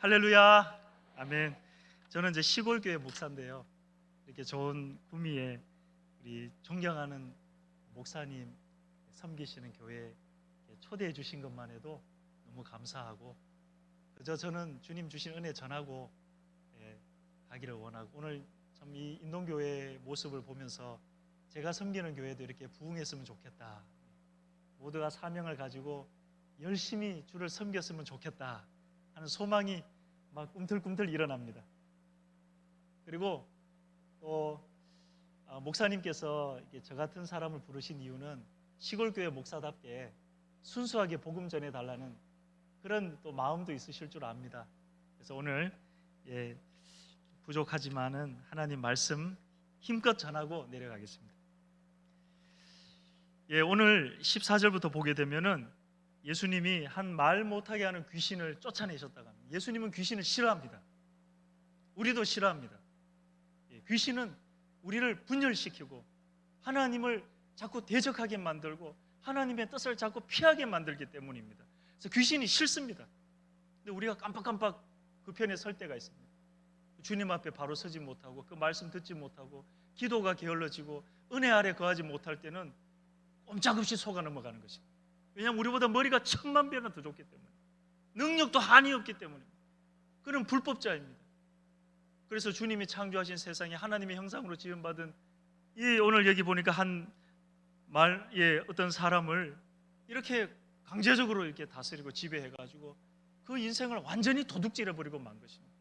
할렐루야. 아멘. 저는 이제 시골 교회 목사인데요. 이렇게 좋은 구미에 우리 존경하는 목사님 섬기시는 교회에 초대해 주신 것만 해도 너무 감사하고, 그저 저는 주님 주신 은혜 전하고 가기를 원하고, 오늘 참 이 인동교회의 모습을 보면서 제가 섬기는 교회도 이렇게 부흥했으면 좋겠다, 모두가 사명을 가지고 열심히 주를 섬겼으면 좋겠다 하는 소망이 막 꿈틀꿈틀 일어납니다. 그리고 또 목사님께서 저 같은 사람을 부르신 이유는 시골교회 목사답게 순수하게 복음 전해달라는 그런 또 마음도 있으실 줄 압니다. 그래서 오늘 부족하지만은 하나님 말씀 힘껏 전하고 내려가겠습니다. 오늘 14절부터 보게 되면은 예수님이 한 말 못하게 하는 귀신을 쫓아내셨다고 합니다. 예수님은 귀신을 싫어합니다. 우리도 싫어합니다. 귀신은 우리를 분열시키고 하나님을 자꾸 대적하게 만들고 하나님의 뜻을 자꾸 피하게 만들기 때문입니다. 그래서 귀신이 싫습니다. 근데 우리가 깜빡깜빡 그 편에 설 때가 있습니다. 주님 앞에 바로 서지 못하고 그 말씀 듣지 못하고 기도가 게을러지고 은혜 아래 거하지 못할 때는 꼼짝없이 속아 넘어가는 것입니다. 왜냐하면 우리보다 머리가 1000만 배나 더 좋기 때문에, 능력도 한이 없기 때문입니다. 그는 불법자입니다. 그래서 주님이 창조하신 세상에 하나님의 형상으로 지음받은 오늘 여기 보니까 어떤 사람을 이렇게 강제적으로 이렇게 다스리고 지배해가지고 그 인생을 완전히 도둑질해버리고 만 것입니다.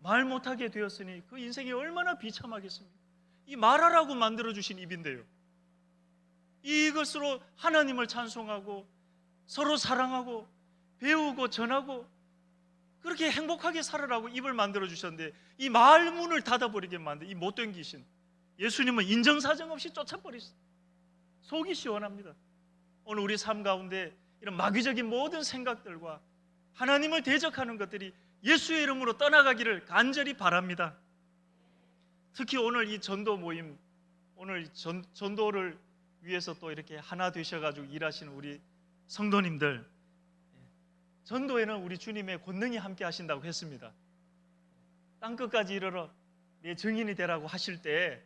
말 못하게 되었으니 그 인생이 얼마나 비참하겠습니까? 이 말하라고 만들어주신 입인데요, 이것으로 하나님을 찬송하고 서로 사랑하고 배우고 전하고 그렇게 행복하게 살아라고 입을 만들어 주셨는데 이 말문을 닫아버리게 만든 이 못된 귀신, 예수님은 인정사정 없이 쫓아버리셨어요. 속이 시원합니다. 오늘 우리 삶 가운데 이런 마귀적인 모든 생각들과 하나님을 대적하는 것들이 예수의 이름으로 떠나가기를 간절히 바랍니다. 특히 오늘 이 전도 모임, 오늘 전도를 위해서 또 이렇게 하나 되셔가지고 일하시는 우리 성도님들, 전도에는 우리 주님의 권능이 함께 하신다고 했습니다. 땅끝까지 이르러 내 증인이 되라고 하실 때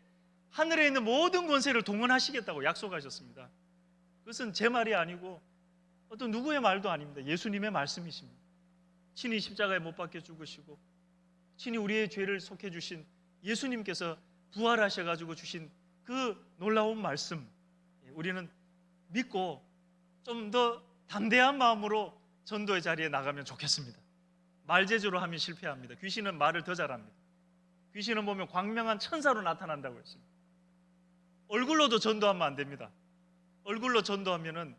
하늘에 있는 모든 권세를 동원하시겠다고 약속하셨습니다. 그것은 제 말이 아니고 어떤 누구의 말도 아닙니다. 예수님의 말씀이십니다. 친히 십자가에 못 박혀 죽으시고 친히 우리의 죄를 속해 주신 예수님께서 부활하셔가지고 주신 그 놀라운 말씀, 우리는 믿고 좀 더 담대한 마음으로 전도의 자리에 나가면 좋겠습니다. 말재주로 하면 실패합니다. 귀신은 말을 더 잘합니다. 귀신은 보면 광명한 천사로 나타난다고 했습니다. 얼굴로도 전도하면 안 됩니다. 얼굴로 전도하면은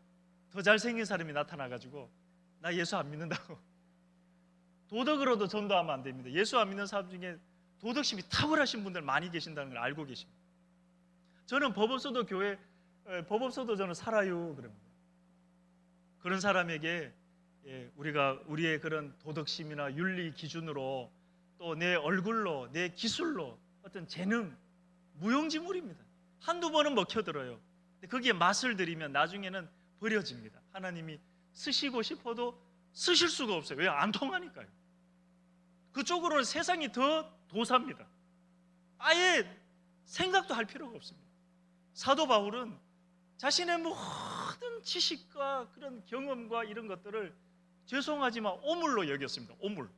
더 잘생긴 사람이 나타나가지고 나 예수 안 믿는다고. 도덕으로도 전도하면 안 됩니다. 예수 안 믿는 사람 중에 도덕심이 탁월하신 분들 많이 계신다는 걸 알고 계십니다. 저는 법 없어도 저는 살아요 그럽니다. 그런 사람에게 우리의 그런 도덕심이나 윤리 기준으로 또 내 얼굴로 내 기술로 어떤 재능, 무용지물입니다. 한두 번은 먹혀들어요. 근데 거기에 맛을 들이면 나중에는 버려집니다. 하나님이 쓰시고 싶어도 쓰실 수가 없어요. 왜? 안 통하니까요. 그쪽으로는 세상이 더 도사입니다. 아예 생각도 할 필요가 없습니다. 사도 바울은 자신의 모든 지식과 그런 경험과 이런 것들을 죄송하지만 오물로 여겼습니다. 오물.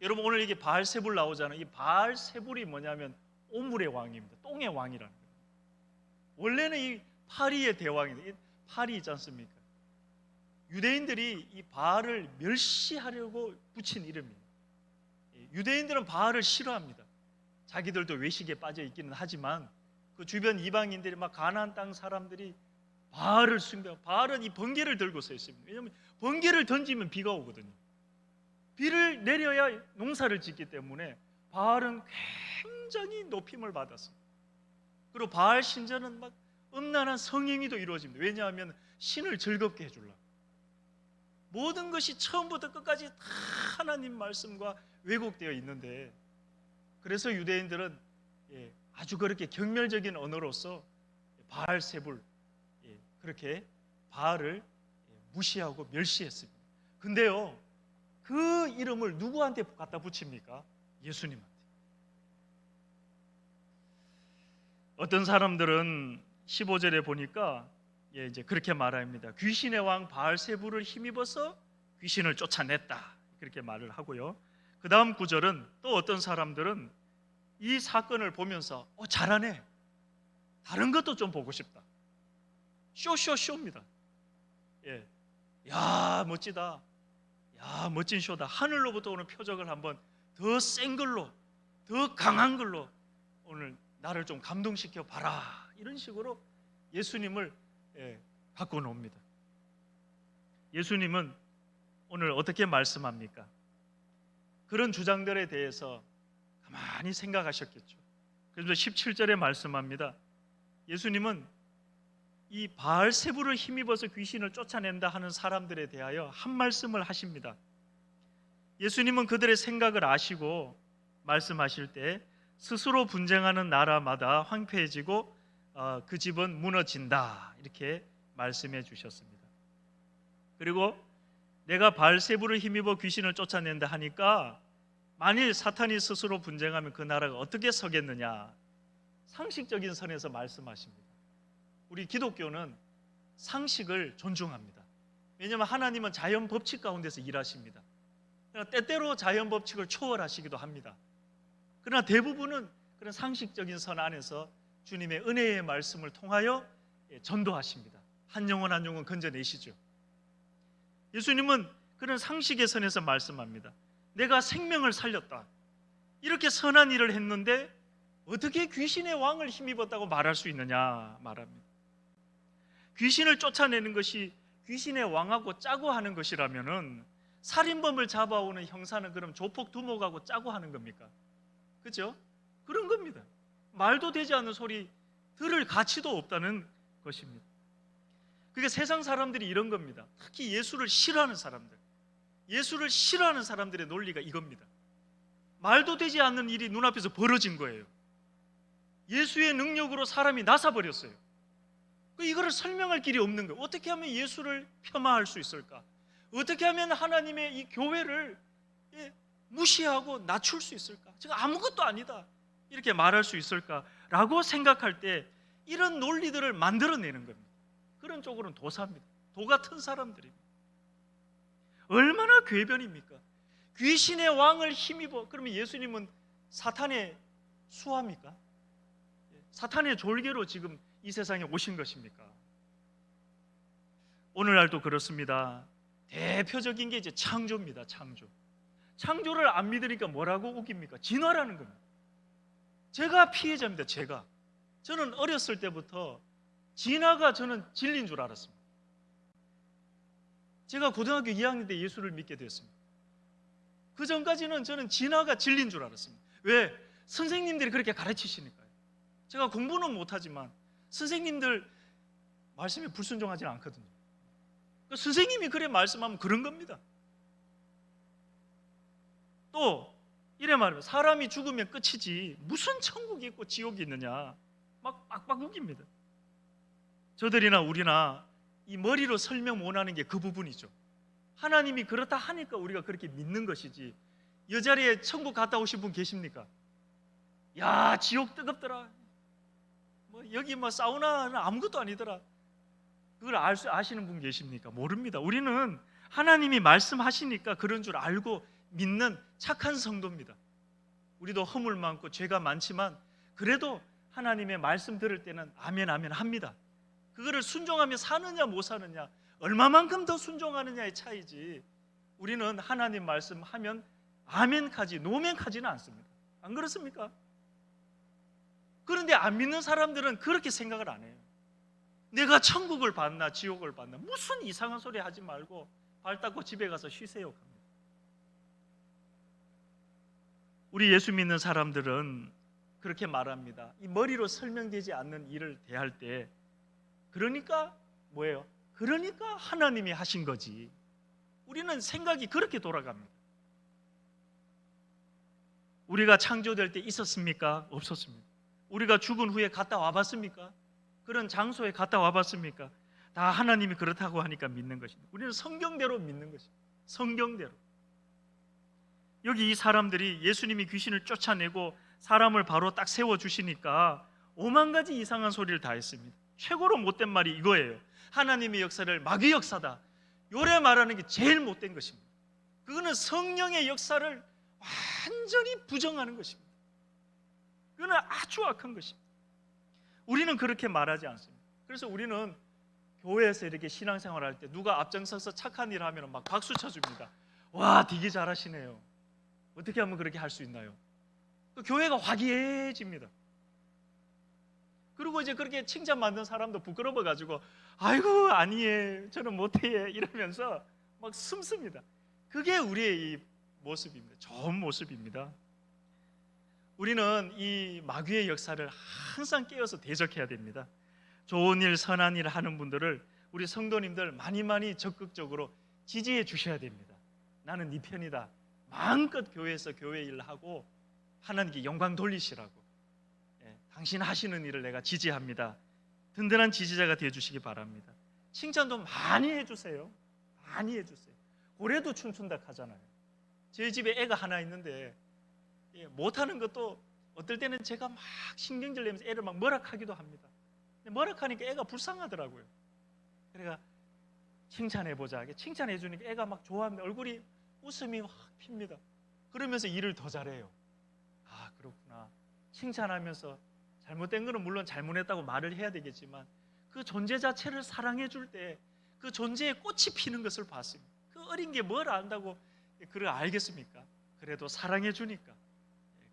여러분 오늘 이게 바알세불 나오잖아요. 이 바알세불이 뭐냐면 오물의 왕입니다. 똥의 왕이라는 거예요. 원래는 이 파리의 대왕인데, 이 파리 있지 않습니까? 유대인들이 이 바알을 멸시하려고 붙인 이름입니다. 유대인들은 바알을 싫어합니다. 자기들도 외식에 빠져 있기는 하지만 그 주변 이방인들이 막 가나안 땅 사람들이 바알을 숭배하고, 바알은 이 번개를 들고 서 있습니다. 왜냐하면 번개를 던지면 비가 오거든요. 비를 내려야 농사를 짓기 때문에 바알은 굉장히 높임을 받았습니다. 그리고 바알 신전은 막 음란한 성행위도 이루어집니다. 왜냐하면 신을 즐겁게 해주려고. 모든 것이 처음부터 끝까지 다 하나님 말씀과 왜곡되어 있는데, 그래서 유대인들은 아주 그렇게 경멸적인 언어로서 바알세불, 그렇게 바알을 무시하고 멸시했습니다. 근데요, 그 이름을 누구한테 갖다 붙입니까? 예수님한테. 어떤 사람들은 15절에 보니까 이제 그렇게 말합니다. 귀신의 왕 바알세불을 힘입어서 귀신을 쫓아냈다, 그렇게 말을 하고요. 그 다음 구절은 또 어떤 사람들은 이 사건을 보면서 잘하네, 다른 것도 좀 보고 싶다, 쇼입니다. 야, 멋지다, 야, 멋진 쇼다, 하늘로부터 오는 표적을 한번 더 센 걸로, 더 강한 걸로 오늘 나를 좀 감동시켜 봐라, 이런 식으로 예수님을 갖고 놉니다. 예수님은 오늘 어떻게 말씀합니까? 그런 주장들에 대해서 가만히 생각하셨겠죠. 그래서 17절에 말씀합니다. 예수님은 이 바알세불을 힘입어서 귀신을 쫓아낸다 하는 사람들에 대하여 한 말씀을 하십니다. 예수님은 그들의 생각을 아시고 말씀하실 때 스스로 분쟁하는 나라마다 황폐해지고 그 집은 무너진다, 이렇게 말씀해 주셨습니다. 그리고 내가 바알세불을 힘입어 귀신을 쫓아낸다 하니까 만일 사탄이 스스로 분쟁하면 그 나라가 어떻게 서겠느냐, 상식적인 선에서 말씀하십니다. 우리 기독교는 상식을 존중합니다. 왜냐하면 하나님은 자연 법칙 가운데서 일하십니다. 그러나 때때로 자연 법칙을 초월하시기도 합니다. 그러나 대부분은 그런 상식적인 선 안에서 주님의 은혜의 말씀을 통하여 전도하십니다. 한 영혼 한 영혼 건져내시죠. 예수님은 그런 상식의 선에서 말씀합니다. 내가 생명을 살렸다, 이렇게 선한 일을 했는데 어떻게 귀신의 왕을 힘입었다고 말할 수 있느냐 말합니다. 귀신을 쫓아내는 것이 귀신의 왕하고 짜고 하는 것이라면은 살인범을 잡아오는 형사는 그럼 조폭 두목하고 짜고 하는 겁니까? 그렇죠? 그런 겁니다. 말도 되지 않는 소리 들을 가치도 없다는 것입니다. 그게 세상 사람들이 이런 겁니다. 특히 예수를 싫어하는 사람들, 예수를 싫어하는 사람들의 논리가 이겁니다. 말도 되지 않는 일이 눈앞에서 벌어진 거예요. 예수의 능력으로 사람이 나사버렸어요. 이거를 설명할 길이 없는 거예요. 어떻게 하면 예수를 폄하할 수 있을까? 어떻게 하면 하나님의 이 교회를 무시하고 낮출 수 있을까? 제가 아무것도 아니다, 이렇게 말할 수 있을까라고 생각할 때 이런 논리들을 만들어내는 겁니다. 그런 쪽으로는 도사입니다. 도 같은 사람들입니다. 얼마나 궤변입니까? 귀신의 왕을 힘입어. 그러면 예수님은 사탄의 수하입니까? 사탄의 졸개로 지금 이 세상에 오신 것입니까? 오늘날도 그렇습니다. 대표적인 게 이제 창조입니다. 창조를 안 믿으니까 뭐라고 우깁니까? 진화라는 겁니다. 제가 피해자입니다. 저는 어렸을 때부터 진화가 저는 진리인 줄 알았습니다. 제가 고등학교 2학년 때 예수를 믿게 됐습니다. 그 전까지는 저는 진화가 진리인 줄 알았습니다. 왜? 선생님들이 그렇게 가르치시니까요. 제가 공부는 못하지만 선생님들 말씀에 불순종하지 않거든요. 선생님이 그래 말씀하면 그런 겁니다. 또 이래 말해요. 사람이 죽으면 끝이지 무슨 천국이 있고 지옥이 있느냐, 막 빡빡 우깁니다. 저들이나 우리나 이 머리로 설명 못하는 게 그 부분이죠. 하나님이 그렇다 하니까 우리가 그렇게 믿는 것이지. 이 자리에 천국 갔다 오신 분 계십니까? 야, 지옥 뜨겁더라, 여기 사우나는 아무것도 아니더라, 그걸 아시는 분 계십니까? 모릅니다. 우리는 하나님이 말씀하시니까 그런 줄 알고 믿는 착한 성도입니다. 우리도 허물 많고 죄가 많지만 그래도 하나님의 말씀 들을 때는 아멘 아멘 합니다. 그거를 순종하며 사느냐 못 사느냐, 얼마만큼 더 순종하느냐의 차이지, 우리는 하나님 말씀하면 아멘까지 노멘까지는 않습니다. 안 그렇습니까? 그런데 안 믿는 사람들은 그렇게 생각을 안 해요. 내가 천국을 봤나 지옥을 봤나, 무슨 이상한 소리 하지 말고 발 닦고 집에 가서 쉬세요 합니다. 우리 예수 믿는 사람들은 그렇게 말합니다. 이 머리로 설명되지 않는 일을 대할 때 그러니까 뭐예요? 그러니까 하나님이 하신 거지. 우리는 생각이 그렇게 돌아갑니다. 우리가 창조될 때 있었습니까? 없었습니다. 우리가 죽은 후에 갔다 와봤습니까? 그런 장소에 갔다 와봤습니까? 다 하나님이 그렇다고 하니까 믿는 것입니다. 우리는 성경대로 믿는 것입니다. 성경대로. 여기 이 사람들이 예수님이 귀신을 쫓아내고 사람을 바로 딱 세워주시니까 5만 가지 이상한 소리를 다 했습니다. 최고로 못된 말이 이거예요. 하나님의 역사를 마귀 역사다. 요래 말하는 게 제일 못된 것입니다. 그거는 성령의 역사를 완전히 부정하는 것입니다. 그거는 아주 악한 것입니다. 우리는 그렇게 말하지 않습니다. 그래서 우리는 교회에서 이렇게 신앙생활 할 때 누가 앞장서서 착한 일 하면 막 박수 쳐줍니다. 와, 되게 잘하시네요. 어떻게 하면 그렇게 할 수 있나요? 그 교회가 화기애애해집니다. 그리고 이제 그렇게 칭찬받는 사람도 부끄러워가지고 아이고 아니에 저는 못해 이러면서 막 숨습니다. 그게 우리의 이 모습입니다. 좋은 모습입니다. 우리는 이 마귀의 역사를 항상 깨어서 대적해야 됩니다. 좋은 일, 선한 일을 하는 분들을 우리 성도님들 많이 적극적으로 지지해 주셔야 됩니다. 나는 네 편이다. 마음껏 교회에서 교회 일을 하고 하나님께 영광 돌리시라고. 당신 하시는 일을 내가 지지합니다. 든든한 지지자가 되어주시기 바랍니다. 칭찬도 많이 해주세요. 많이 해주세요. 고래도 춤춘다 하잖아요. 저희 집에 애가 하나 있는데 못하는 것도 어떨 때는 제가 막 신경질 내면서 애를 막 뭐락하기도 합니다. 뭐락하니까 애가 불쌍하더라고요. 그러니까 칭찬해보자. 칭찬해주니까 애가 막 좋아합니다. 얼굴이 웃음이 확 핍니다. 그러면서 일을 더 잘해요. 아, 그렇구나. 칭찬하면서 잘못된 거는 물론 잘못했다고 말을 해야 되겠지만 그 존재 자체를 사랑해 줄 때 그 존재에 꽃이 피는 것을 봤습니다. 그 어린 게 뭘 안다고 그걸 알겠습니까? 그래도 사랑해 주니까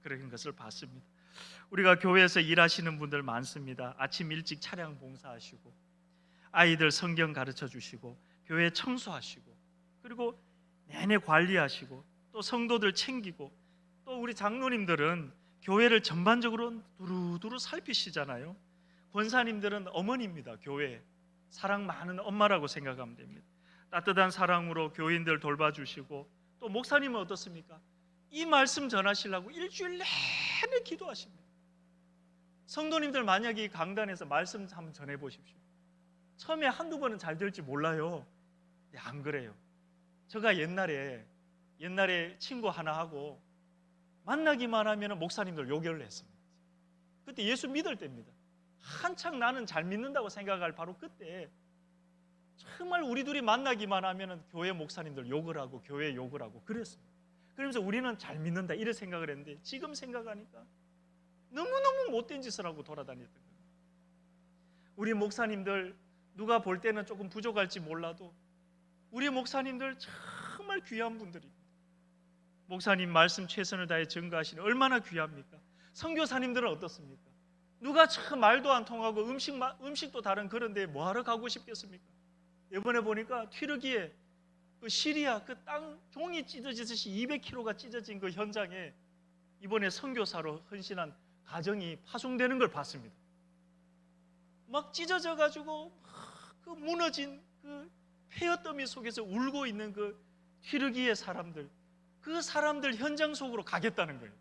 그런 것을 봤습니다. 우리가 교회에서 일하시는 분들 많습니다. 아침 일찍 차량 봉사하시고 아이들 성경 가르쳐 주시고 교회 청소하시고 그리고 내내 관리하시고 또 성도들 챙기고 또 우리 장로님들은 교회를 전반적으로 두루두루 살피시잖아요. 권사님들은 어머니입니다. 교회 사랑 많은 엄마라고 생각하면 됩니다. 따뜻한 사랑으로 교인들 돌봐주시고 또 목사님은 어떻습니까? 이 말씀 전하시려고 일주일 내내 기도하십니다. 성도님들 만약에 이 강단에서 말씀 한번 전해보십시오. 처음에 한두 번은 잘 될지 몰라요. 근데 안 그래요. 제가 옛날에 친구 하나하고 만나기만 하면 목사님들 요결을 했습니다. 그때 예수 믿을 때입니다. 한창 나는 잘 믿는다고 생각할 바로 그때 정말 우리 둘이 만나기만 하면 교회 목사님들 욕을 하고 교회 욕을 하고 그랬습니다. 그러면서 우리는 잘 믿는다 이런 생각을 했는데 지금 생각하니까 너무너무 못된 짓을 하고 돌아다녔던 거예요. 우리 목사님들 누가 볼 때는 조금 부족할지 몰라도 우리 목사님들 정말 귀한 분들입니다. 목사님 말씀 최선을 다해 증거하시는 얼마나 귀합니까? 선교사님들은 어떻습니까? 누가 참 말도 안 통하고 음식도 다른 그런데 뭐하러 가고 싶겠습니까? 이번에 보니까 튀르기에 그 시리아 그 땅 종이 찢어지듯이 200kg가 찢어진 그 현장에 이번에 선교사로 헌신한 가정이 파송되는 걸 봤습니다. 막 찢어져 가지고 그 무너진 그 폐허더미 속에서 울고 있는 그 튀르기의 사람들, 그 사람들 현장 속으로 가겠다는 거예요.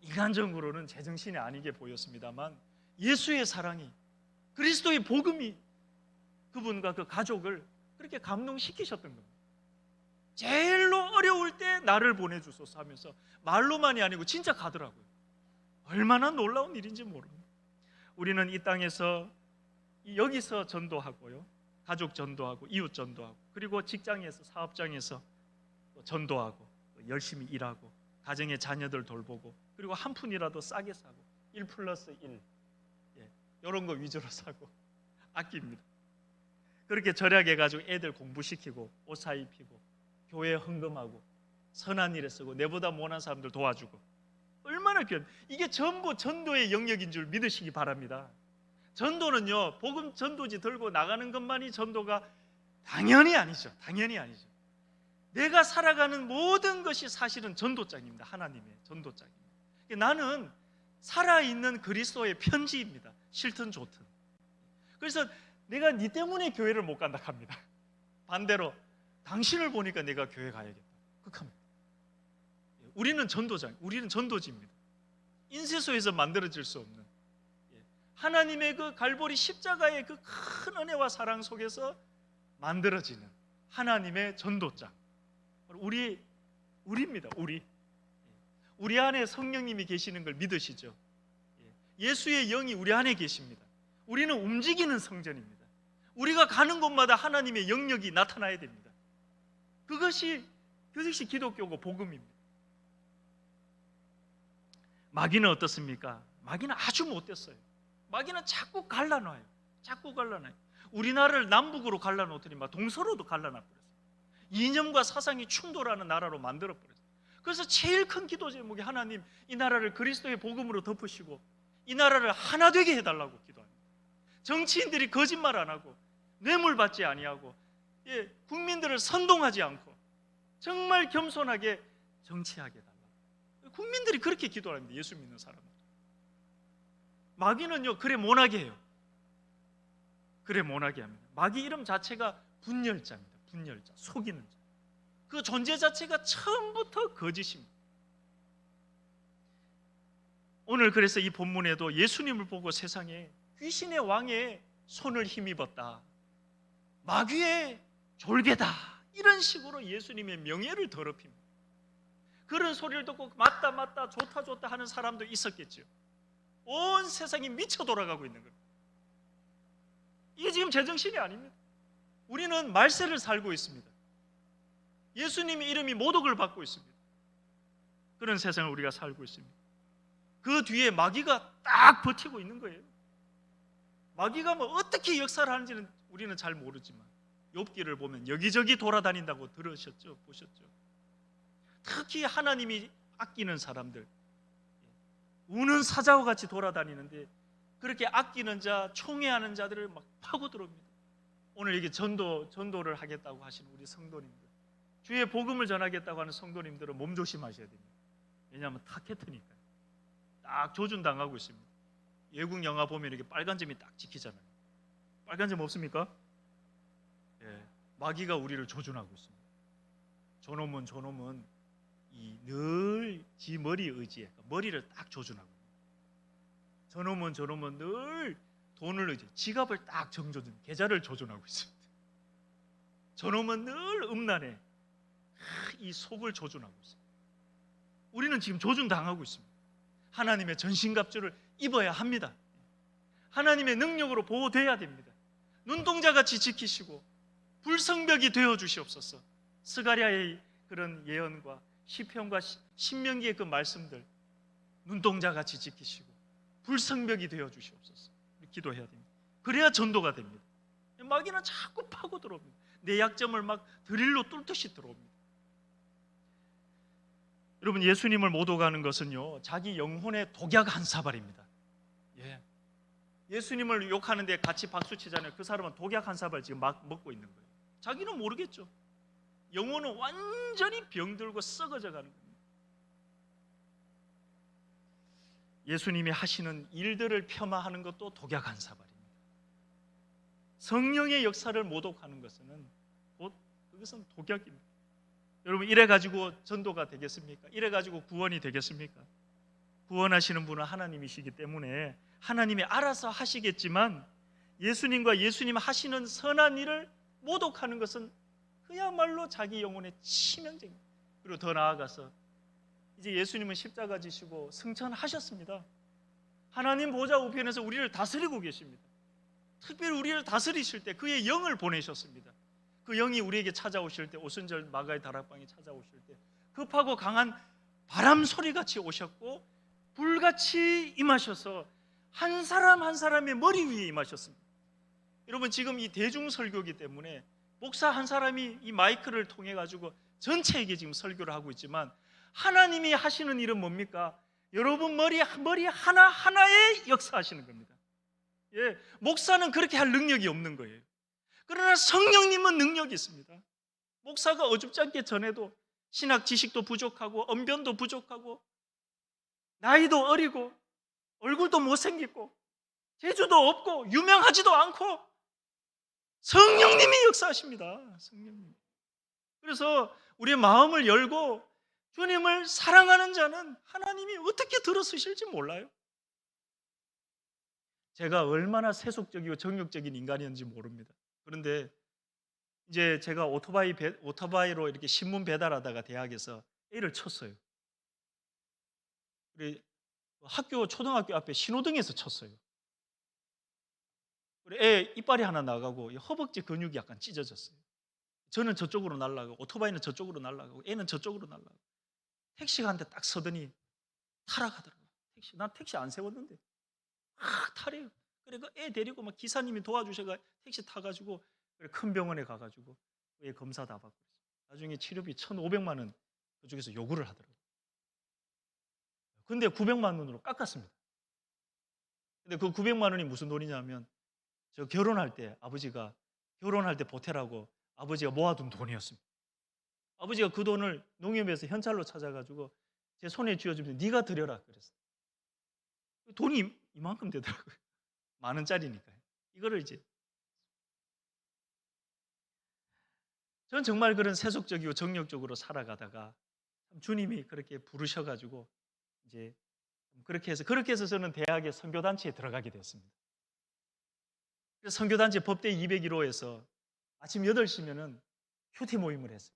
인간적으로는 제정신이 아니게 보였습니다만 예수의 사랑이, 그리스도의 복음이 그분과 그 가족을 그렇게 감동시키셨던 겁니다. 제일로 어려울 때 나를 보내주소서 하면서 말로만이 아니고 진짜 가더라고요. 얼마나 놀라운 일인지 모릅니다. 우리는 이 땅에서 여기서 전도하고요, 가족 전도하고 이웃 전도하고 그리고 직장에서 사업장에서 전도하고 열심히 일하고 가정의 자녀들 돌보고 그리고 한 푼이라도 싸게 사고 1+1 이런 거 위주로 사고 아낍니다. 그렇게 절약해가지고 애들 공부시키고 옷 사입히고 교회에 헌금하고 선한 일에 쓰고 내보다 못한 사람들 도와주고 얼마나 귀합니까? 이게 전부 전도의 영역인 줄 믿으시기 바랍니다. 전도는요, 복음 전도지 들고 나가는 것만이 전도가 당연히 아니죠. 당연히 아니죠. 내가 살아가는 모든 것이 사실은 전도장입니다. 하나님의 전도장입니다. 나는 살아있는 그리스도의 편지입니다. 싫든 좋든. 그래서 내가 네 때문에 교회를 못 간다 합니다. 반대로 당신을 보니까 내가 교회 가야겠다 극합니다. 우리는 전도장, 우리는 전도지입니다. 인쇄소에서 만들어질 수 없는 하나님의 그 갈보리 십자가의 그 큰 은혜와 사랑 속에서 만들어지는 하나님의 전도장. 우리입니다. 우리 안에 성령님이 계시는 걸 믿으시죠? 예수의 영이 우리 안에 계십니다. 우리는 움직이는 성전입니다. 우리가 가는 곳마다 하나님의 영역이 나타나야 됩니다. 그것이 기독교고 복음입니다. 마귀는 어떻습니까? 마귀는 아주 못됐어요. 마귀는 자꾸 갈라놔요. 우리나라를 남북으로 갈라놓더니 막 동서로도 갈라놔버렸어요. 이념과 사상이 충돌하는 나라로 만들어버렸어요. 그래서 제일 큰 기도 제목이 하나님, 이 나라를 그리스도의 복음으로 덮으시고 이 나라를 하나 되게 해달라고 기도합니다. 정치인들이 거짓말 안 하고 뇌물 받지 아니하고 국민들을 선동하지 않고 정말 겸손하게 정치하게 해달라고. 국민들이 그렇게 기도합니다. 예수 믿는 사람들. 마귀는요, 그래 못하게 해요. 그래 못하게 합니다. 마귀 이름 자체가 분열자입니다. 분열자, 속이는 자. 그 존재 자체가 처음부터 거짓입니다. 오늘 그래서 이 본문에도 예수님을 보고 세상에 귀신의 왕의 손을 힘입었다, 마귀의 졸개다, 이런 식으로 예수님의 명예를 더럽힙니다. 그런 소리를 듣고 맞다 좋다 하는 사람도 있었겠죠. 온 세상이 미쳐 돌아가고 있는 겁니다. 이게 지금 제정신이 아닙니다. 우리는 말세를 살고 있습니다. 예수님의 이름이 모독을 받고 있습니다. 그런 세상을 우리가 살고 있습니다. 그 뒤에 마귀가 딱 버티고 있는 거예요. 마귀가 뭐 어떻게 역사를 하는지는 우리는 잘 모르지만 욥기를 보면 여기저기 돌아다닌다고 들으셨죠? 보셨죠? 특히 하나님이 아끼는 사람들, 우는 사자와 같이 돌아다니는데 그렇게 아끼는 자, 총애하는 자들을 막 파고 들어옵니다. 오늘 이게 전도를 하겠다고 하시는 우리 성도님들, 주의 복음을 전하겠다고 하는 성도님들은 몸 조심하셔야 됩니다. 왜냐하면 타켓트니까요. 딱 조준당하고 있습니다. 외국 영화 보면 이렇게 빨간 점이 딱 찍히잖아요. 빨간 점 없습니까? 마귀가 우리를 조준하고 있습니다. 저놈은 늘 지 머리에 의지해, 머리를 딱 조준하고, 저놈은 늘 돈을 의지해, 지갑을 딱 정조준, 계좌를 조준하고 있습니다. 저놈은 늘 음란해, 이 속을 조준하고 있습니다. 우리는 지금 조준당하고 있습니다. 하나님의 전신갑주를 입어야 합니다. 하나님의 능력으로 보호돼야 됩니다. 눈동자같이 지키시고 불성벽이 되어 주시옵소서. 스가랴의 그런 예언과 시편과 신명기의 그 말씀들 눈동자같이 지키시고 불성벽이 되어 주시옵소서. 기도해야 됩니다. 그래야 전도가 됩니다. 마귀는 자꾸 파고 들어옵니다. 내 약점을 막 드릴로 뚫듯이 들어옵니다. 여러분, 예수님을 모독하는 것은요, 자기 영혼의 독약 한 사발입니다. 예수님을 욕하는데 같이 박수 치잖아요. 그 사람은 독약 한 사발 지금 막 먹고 있는 거예요. 자기는 모르겠죠. 영혼은 완전히 병들고 썩어져 가는 겁니다. 예수님이 하시는 일들을 폄하하는 것도 독약 한 사발입니다. 성령의 역사를 모독하는 것은 그것은 독약입니다. 여러분, 이래 가지고 전도가 되겠습니까? 이래 가지고 구원이 되겠습니까? 구원하시는 분은 하나님이시기 때문에 하나님이 알아서 하시겠지만, 예수님과 예수님 하시는 선한 일을 모독하는 것은 그야말로 자기 영혼의 치명적입니다. 그리고 더 나아가서 이제 예수님은 십자가 지시고 승천하셨습니다. 하나님 보좌 우편에서 우리를 다스리고 계십니다. 특별히 우리를 다스리실 때 그의 영을 보내셨습니다. 그 영이 우리에게 찾아오실 때, 오순절 마가의 다락방에 찾아오실 때 급하고 강한 바람 소리같이 오셨고 불같이 임하셔서 한 사람 한 사람의 머리 위에 임하셨습니다. 여러분, 지금 이 대중설교이기 때문에 목사 한 사람이 이 마이크를 통해 가지고 전체에게 지금 설교를 하고 있지만, 하나님이 하시는 일은 뭡니까? 여러분 머리 하나하나에 역사하시는 겁니다. 목사는 그렇게 할 능력이 없는 거예요. 그러나 성령님은 능력이 있습니다. 목사가 어줍지 않게 전해도 신학 지식도 부족하고 언변도 부족하고 나이도 어리고 얼굴도 못생겼고 재주도 없고 유명하지도 않고 성령님이 역사하십니다. 성령님. 그래서 우리의 마음을 열고 주님을 사랑하는 자는 하나님이 어떻게 들어쓰실지 몰라요. 제가 얼마나 세속적이고 정욕적인 인간이었는지 모릅니다. 그런데 이제 제가 오토바이로 이렇게 신문 배달하다가 대학에서 애를 쳤어요. 그래 초등학교 앞에 신호등에서 쳤어요. 그래 애 이빨이 하나 나가고 허벅지 근육이 약간 찢어졌어요. 저는 저쪽으로 날아가고 오토바이는 저쪽으로 날아가고 애는 저쪽으로 날아가고 택시가 한 대 딱 서더니 타락하더라고요. 난 택시 안 세웠는데 막 타래요. 그래 그 애 데리고 막 기사님이 도와주셔가 택시 타가지고 그래 큰 병원에 가가지고 애 검사 다 받고 나중에 치료비 1,500만 원 그쪽에서 요구를 하더라고요. 근데 900만 원으로 깎았습니다. 근데 그 900만 원이 무슨 돈이냐면 저 결혼할 때 아버지가 결혼할 때 보태라고 아버지가 모아둔 돈이었습니다. 아버지가 그 돈을 농협에서 현찰로 찾아가지고 제 손에 쥐어주면서 네가 드려라 그랬어요. 돈이 이만큼 되더라고요. 만 원짜리니까요. 이거를 이제 저는 정말 그런 세속적이고 정욕적으로 살아가다가 주님이 그렇게 부르셔가지고 이제 그렇게 해서 저는 대학의 선교단체에 들어가게 됐습니다. 그래서 선교단체 법대 201호에서 아침 8시면은 휴대 모임을 했어요.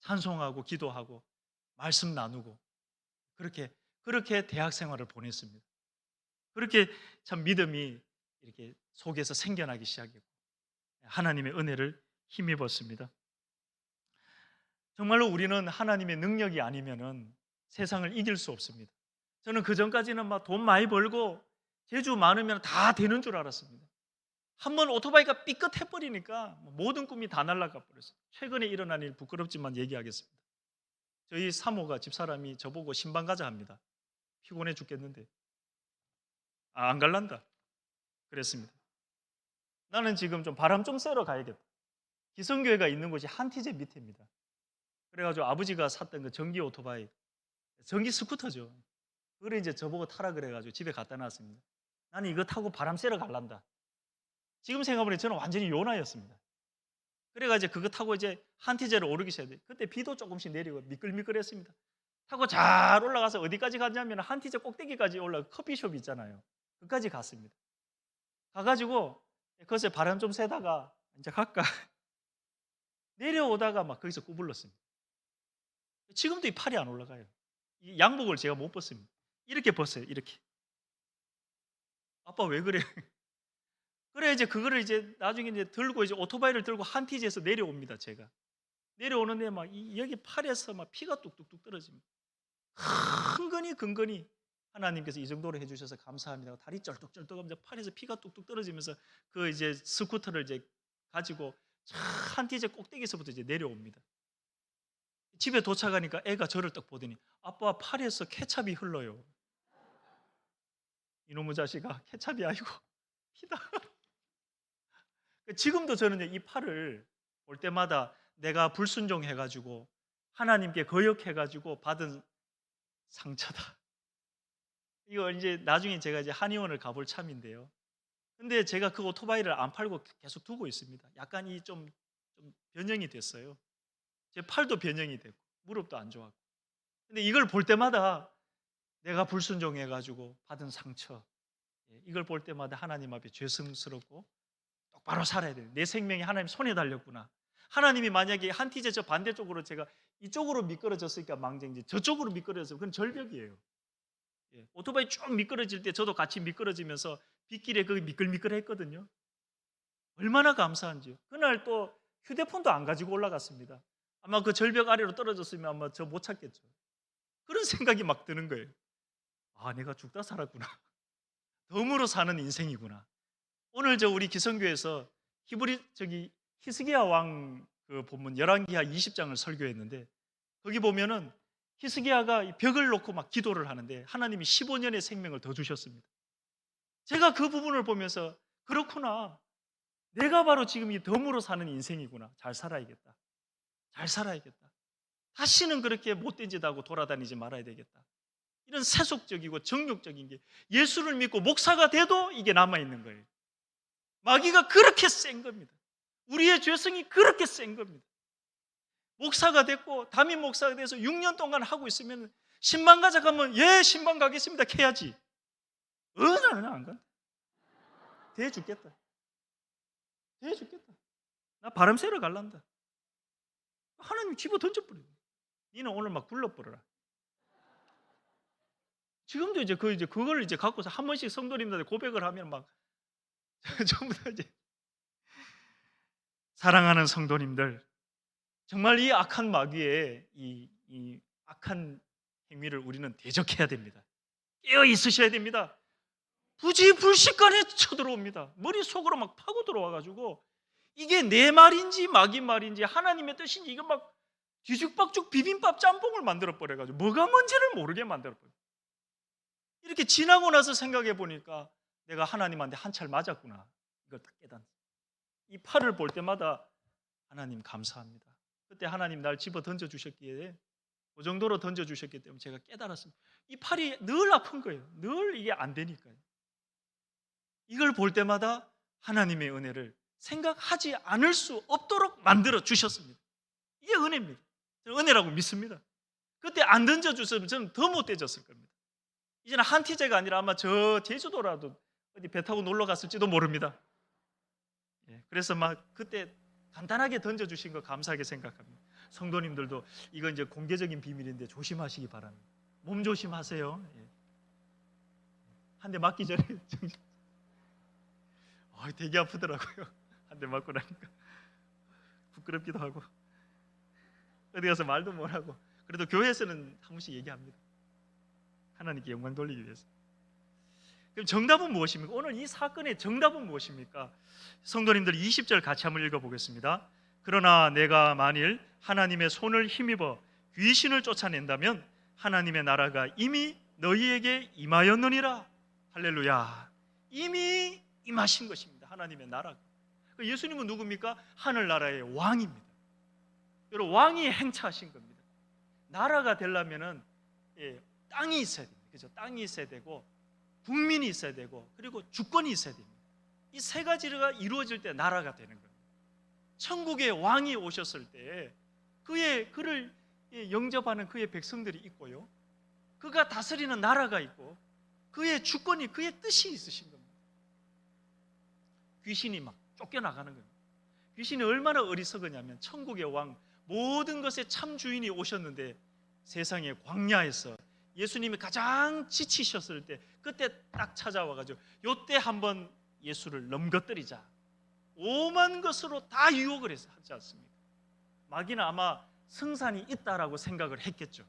찬송하고 기도하고 말씀 나누고 그렇게 대학 생활을 보냈습니다. 그렇게 참 믿음이 이렇게 속에서 생겨나기 시작했고 하나님의 은혜를 힘입었습니다. 정말로 우리는 하나님의 능력이 아니면은 세상을 이길 수 없습니다. 저는 그 전까지는 막 돈 많이 벌고 재주 많으면 다 되는 줄 알았습니다. 한번 오토바이가 삐끗해 버리니까 모든 꿈이 다 날아가 버렸어요. 최근에 일어난 일 부끄럽지만 얘기하겠습니다. 저희 사모가 집사람이 저보고 신방 가자 합니다. 피곤해 죽겠는데 안 갈란다 그랬습니다. 나는 지금 좀 바람 좀 쐬러 가야겠다. 기성교회가 있는 곳이 한티제 밑에입니다. 그래가지고 아버지가 샀던 그 전기 오토바이, 전기 스쿠터죠. 그걸 이제 저보고 타라 그래가지고 집에 갖다 놨습니다. 나는 이거 타고 바람 쐬러 갈란다. 지금 생각해보니 저는 완전히 요나였습니다. 그래가지고 그거 타고 이제 한티제를 오르기 시작해요. 그때 비도 조금씩 내리고 미끌미끌했습니다. 타고 잘 올라가서 어디까지 갔냐면 한티제 꼭대기까지 올라가 커피숍 있잖아요. 그까지 갔습니다. 가가지고 거기서 바람 좀 쐬다가 이제 갈까 내려오다가 막 거기서 구불렀습니다. 지금도 이 팔이 안 올라가요. 이 양복을 제가 못 벗습니다. 이렇게 벗어요. 이렇게. 아빠 왜 그래? 그래 이제 그거를 이제 나중에 이제 들고 이제 오토바이를 들고 한티지에서 내려옵니다. 제가 내려오는데 막 여기 팔에서 막 피가 뚝뚝뚝 떨어집니다. 근근히 하나님께서 이 정도로 해주셔서 감사합니다. 다리 쩔뚝쩔뚝하면서 팔에서 피가 뚝뚝 떨어지면서 그 이제 스쿠터를 이제 가지고 한티제 꼭대기에서부터 이제 내려옵니다. 집에 도착하니까 애가 저를 딱 보더니 아빠 팔에서 케찹이 흘러요. 이놈의 자식아 케찹이 아니고 피다. 지금도 저는 이 팔을 볼 때마다 내가 불순종해가지고 하나님께 거역해가지고 받은 상처다. 이거 이제 나중에 제가 이제 한의원을 가볼 참인데요. 근데 제가 그 오토바이를 안 팔고 계속 두고 있습니다. 약간 좀 변형이 됐어요. 제 팔도 변형이 됐고 무릎도 안 좋았고. 근데 이걸 볼 때마다 내가 불순종해가지고 받은 상처, 이걸 볼 때마다 하나님 앞에 죄성스럽고 똑바로 살아야 돼요. 내 생명이 하나님 손에 달렸구나. 하나님이 만약에 한티제 저 반대쪽으로 제가 이쪽으로 미끄러졌으니까 망정이지 저쪽으로 미끄러졌으면 그건 절벽이에요. 오토바이 쭉 미끄러질 때 저도 같이 미끄러지면서 빗길에 거기 미끌미끌했거든요. 얼마나 감사한지요. 그날 또 휴대폰도 안 가지고 올라갔습니다. 아마 그 절벽 아래로 떨어졌으면 아마 저 못 찾겠죠. 그런 생각이 막 드는 거예요. 아, 내가 죽다 살았구나. 덤으로 사는 인생이구나. 오늘 저 우리 기성교에서 히스기야 왕 그 본문 열왕기하 20장을 설교했는데 거기 보면은 히스기야가 벽을 놓고 막 기도를 하는데 하나님이 15년의 생명을 더 주셨습니다. 제가 그 부분을 보면서 그렇구나. 내가 바로 지금 이 덤으로 사는 인생이구나. 잘 살아야겠다. 잘 살아야겠다. 다시는 그렇게 못된 짓 하고 돌아다니지 말아야 되겠다. 이런 세속적이고 정욕적인 게 예수를 믿고 목사가 돼도 이게 남아있는 거예요. 마귀가 그렇게 센 겁니다. 우리의 죄성이 그렇게 센 겁니다. 목사가 됐고 담임 목사가 돼서 6년 동안 하고 있으면 신방 가자 가면 예 신방 가겠습니다 해야지. 나는 안 간다. 대 죽겠다. 대 죽겠다. 나 바람 쐬러 갈란다. 하나님 집어 던져버려요. 니는 오늘 막 굴러버려라. 지금도 이제 그걸 이제 갖고서 한 번씩 성도님들한테 고백을 하면 막 전부 다 이제 사랑하는 성도님들, 정말 이 악한 마귀의 이 악한 행위를 우리는 대적해야 됩니다. 깨어 있으셔야 됩니다. 부지불식간에 쳐들어옵니다. 머릿속으로 막 파고 들어와가지고 이게 내 말인지 마귀 말인지 하나님의 뜻인지 이거 막 뒤죽박죽 비빔밥 짬뽕을 만들어 버려가지고 뭐가 뭔지를 모르게 만들어 버려. 이렇게 지나고 나서 생각해 보니까 내가 하나님한테 한 차를 맞았구나. 이걸 딱 깨닫는. 이 팔을 볼 때마다 하나님 감사합니다. 그때 하나님 날 집어 던져 주셨기에 그 정도로 던져 주셨기 때문에 제가 깨달았습니다. 이 팔이 늘 아픈 거예요. 늘 이게 안 되니까요. 이걸 볼 때마다 하나님의 은혜를 생각하지 않을 수 없도록 만들어 주셨습니다. 이게 은혜입니다. 저는 은혜라고 믿습니다. 그때 안 던져 주셨으면 저는 더 못돼졌을 겁니다. 이제는 한티제가 아니라 아마 저 제주도라도 어디 배 타고 놀러 갔을지도 모릅니다. 그래서 막 그때 간단하게 던져주신 거 감사하게 생각합니다. 성도님들도 이건 이제 공개적인 비밀인데 조심하시기 바랍니다. 몸 조심하세요. 한 대 맞기 전에 되게 아프더라고요. 한 대 맞고 나니까 부끄럽기도 하고 어디 가서 말도 못하고 그래도 교회에서는 한 번씩 얘기합니다. 하나님께 영광 돌리기 위해서. 그럼 정답은 무엇입니까? 오늘 이 사건의 정답은 무엇입니까? 성도님들 20절 같이 한번 읽어보겠습니다. 그러나 내가 만일 하나님의 손을 힘입어 귀신을 쫓아낸다면 하나님의 나라가 이미 너희에게 임하였느니라. 할렐루야. 이미 임하신 것입니다. 하나님의 나라가. 예수님은 누굽니까? 하늘나라의 왕입니다. 여러분, 왕이 행차하신 겁니다. 나라가 되려면은 땅이 있어야 됩니다. 그죠? 땅이 있어야 되고 국민이 있어야 되고 그리고 주권이 있어야 됩니다. 이 세 가지가 이루어질 때 나라가 되는 겁니다. 천국의 왕이 오셨을 때 그를 영접하는 그의 백성들이 있고요. 그가 다스리는 나라가 있고 그의 주권이 그의 뜻이 있으신 겁니다. 귀신이 막 쫓겨나가는 겁니다. 귀신이 얼마나 어리석으냐면 천국의 왕 모든 것의 참 주인이 오셨는데 세상의 광야에서 예수님이 가장 지치셨을 때 그때 딱 찾아와가지고 요때 한번 예수를 넘겨뜨리자. 오만 것으로 다 유혹을 하지 않습니까? 마귀는 아마 승산이 있다라고 생각을 했겠죠.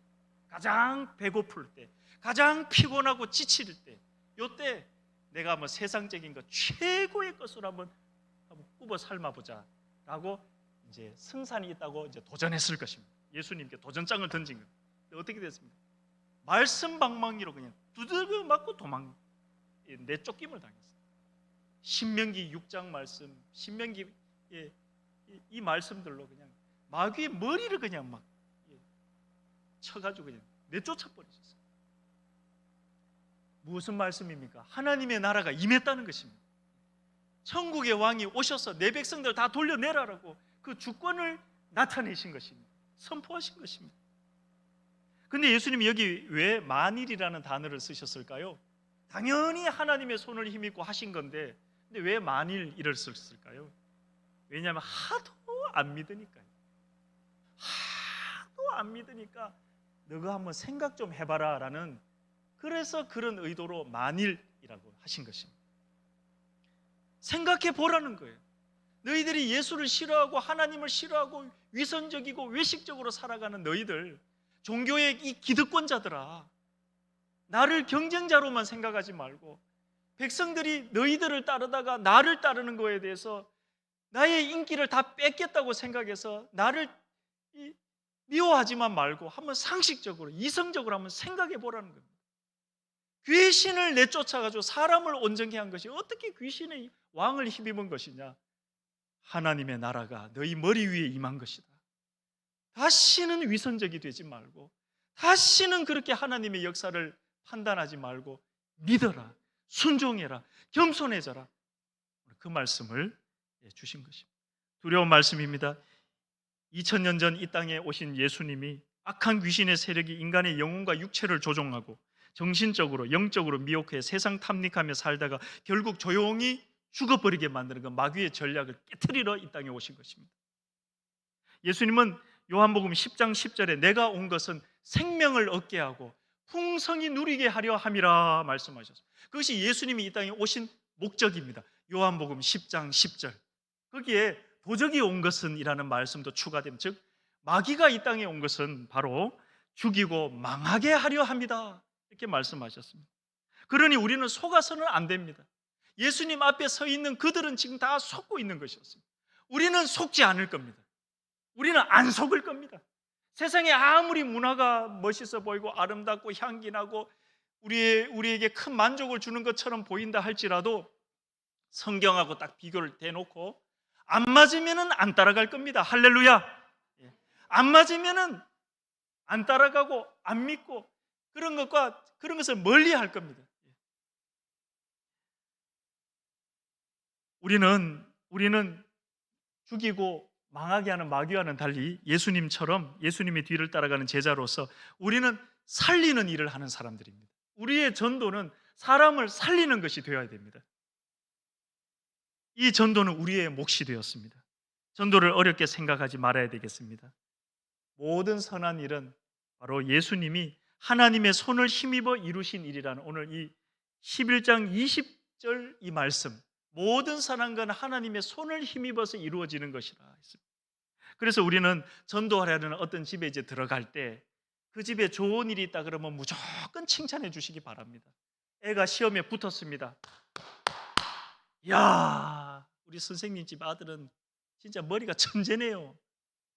가장 배고플 때, 가장 피곤하고 지칠 때, 요때 내가 한번 세상적인 것 최고의 것으로 한번 굽어 삶아보자 라고 이제 승산이 있다고 이제 도전했을 것입니다. 예수님께 도전장을 던진 거예요. 어떻게 됐습니까? 말씀 방망이로 그냥 두들겨 맞고 내쫓김을 당했어요. 신명기 6장 말씀, 신명기 이 말씀들로 그냥 마귀의 머리를 그냥 막 쳐가지고 그냥 내쫓아 버리셨어요. 무슨 말씀입니까? 하나님의 나라가 임했다는 것입니다. 천국의 왕이 오셔서 내 백성들 다 돌려내라라고 그 주권을 나타내신 것입니다. 선포하신 것입니다. 근데 예수님이 여기 왜 만일이라는 단어를 쓰셨을까요? 당연히 하나님의 손을 힘입고 하신 건데 근데 왜 만일 이를 썼을까요? 왜냐하면 하도 안 믿으니까요. 하도 안 믿으니까 너가 한번 생각 좀 해봐라 라는 그래서 그런 의도로 만일이라고 하신 것입니다. 생각해 보라는 거예요. 너희들이 예수를 싫어하고 하나님을 싫어하고 위선적이고 외식적으로 살아가는 너희들 종교의 이 기득권자들아, 나를 경쟁자로만 생각하지 말고 백성들이 너희들을 따르다가 나를 따르는 거에 대해서 나의 인기를 다 뺏겠다고 생각해서 나를 미워하지만 말고 한번 상식적으로 이성적으로 한번 생각해 보라는 겁니다. 귀신을 내쫓아가지고 사람을 온전케 한 것이 어떻게 귀신의 왕을 힘입은 것이냐? 하나님의 나라가 너희 머리 위에 임한 것이다. 다시는 위선적이 되지 말고 다시는 그렇게 하나님의 역사를 판단하지 말고 믿어라, 순종해라, 겸손해져라. 그 말씀을 주신 것입니다. 두려운 말씀입니다. 2000년 전 이 땅에 오신 예수님이 악한 귀신의 세력이 인간의 영혼과 육체를 조종하고 정신적으로 영적으로 미혹해 세상 탐닉하며 살다가 결국 조용히 죽어버리게 만드는 그 마귀의 전략을 깨트리러 이 땅에 오신 것입니다. 예수님은 요한복음 10장 10절에 내가 온 것은 생명을 얻게 하고 풍성히 누리게 하려 함이라 말씀하셨습니다. 그것이 예수님이 이 땅에 오신 목적입니다. 요한복음 10장 10절. 거기에 도적이 온 것은 이라는 말씀도 추가됩니다. 즉 마귀가 이 땅에 온 것은 바로 죽이고 망하게 하려 합니다. 이렇게 말씀하셨습니다. 그러니 우리는 속아서는 안 됩니다. 예수님 앞에 서 있는 그들은 지금 다 속고 있는 것이었습니다. 우리는 속지 않을 겁니다. 우리는 안 속을 겁니다. 세상에 아무리 문화가 멋있어 보이고 아름답고 향기나고 우리에게 큰 만족을 주는 것처럼 보인다 할지라도 성경하고 딱 비교를 대놓고 안 맞으면 안 따라갈 겁니다. 할렐루야. 예. 안 맞으면 안 따라가고 안 믿고 그런 것을 멀리 할 겁니다. 우리는 죽이고 망하게 하는 마귀와는 달리 예수님처럼 예수님의 뒤를 따라가는 제자로서 우리는 살리는 일을 하는 사람들입니다. 우리의 전도는 사람을 살리는 것이 되어야 됩니다. 이 전도는 우리의 몫이 되었습니다. 전도를 어렵게 생각하지 말아야 되겠습니다. 모든 선한 일은 바로 예수님이 하나님의 손을 힘입어 이루신 일이라는 오늘 이 11장 20절 이 말씀, 모든 선한 건 하나님의 손을 힘입어서 이루어지는 것이라 했습니다. 그래서 우리는 전도하려는 어떤 집에 이제 들어갈 때 그 집에 좋은 일이 있다 그러면 무조건 칭찬해 주시기 바랍니다. 애가 시험에 붙었습니다. 야, 우리 선생님 집 아들은 진짜 머리가 천재네요.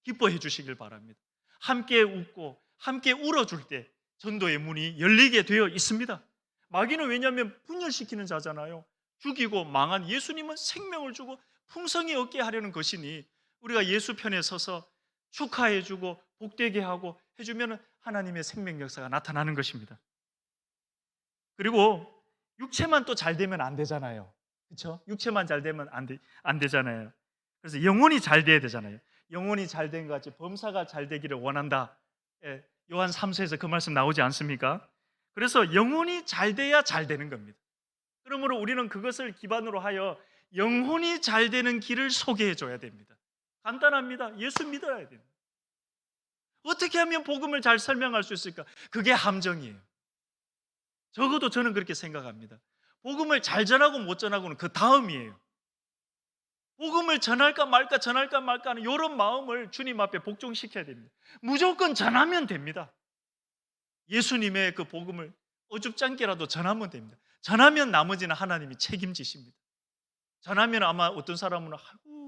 기뻐해 주시길 바랍니다. 함께 웃고 함께 울어줄 때 전도의 문이 열리게 되어 있습니다. 마귀는 왜냐하면 분열시키는 자잖아요. 죽이고 망한 예수님은 생명을 주고 풍성히 얻게 하려는 것이니 우리가 예수 편에 서서 축하해주고 복되게 하고 해주면 하나님의 생명 역사가 나타나는 것입니다. 그리고 육체만 또 잘 되면 안 되잖아요. 그렇죠? 육체만 잘 되면 안 되잖아요. 그래서 영혼이 잘 돼야 되잖아요. 영혼이 잘 된 것 같이 범사가 잘 되기를 원한다. 예, 요한 3서에서 그 말씀 나오지 않습니까? 그래서 영혼이 잘 돼야 잘 되는 겁니다. 그러므로 우리는 그것을 기반으로 하여 영혼이 잘 되는 길을 소개해 줘야 됩니다. 간단합니다. 예수 믿어야 됩니다. 어떻게 하면 복음을 잘 설명할 수 있을까? 그게 함정이에요. 적어도 저는 그렇게 생각합니다. 복음을 잘 전하고 못 전하고는 그 다음이에요. 복음을 전할까 말까 하는 이런 마음을 주님 앞에 복종시켜야 됩니다. 무조건 전하면 됩니다. 예수님의 그 복음을 어줍잖게라도 전하면 됩니다. 전하면 나머지는 하나님이 책임지십니다. 전하면 아마 어떤 사람은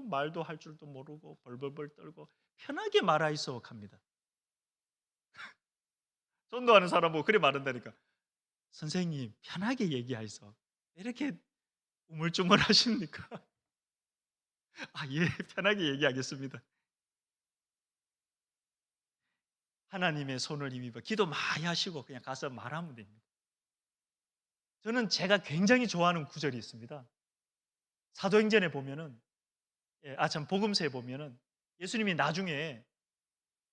말도 할 줄도 모르고 벌벌벌 떨고 편하게 말하이소 합니다. 전도하는 사람 보고 그래 말한다니까. 선생님 편하게 얘기하이소. 이렇게 우물쭈물 하십니까? 예, 편하게 얘기하겠습니다. 하나님의 손을 힘입어 기도 많이 하시고 그냥 가서 말하면 됩니다. 저는 제가 굉장히 좋아하는 구절이 있습니다. 사도행전에 보면은 복음서에 보면은 예수님이 나중에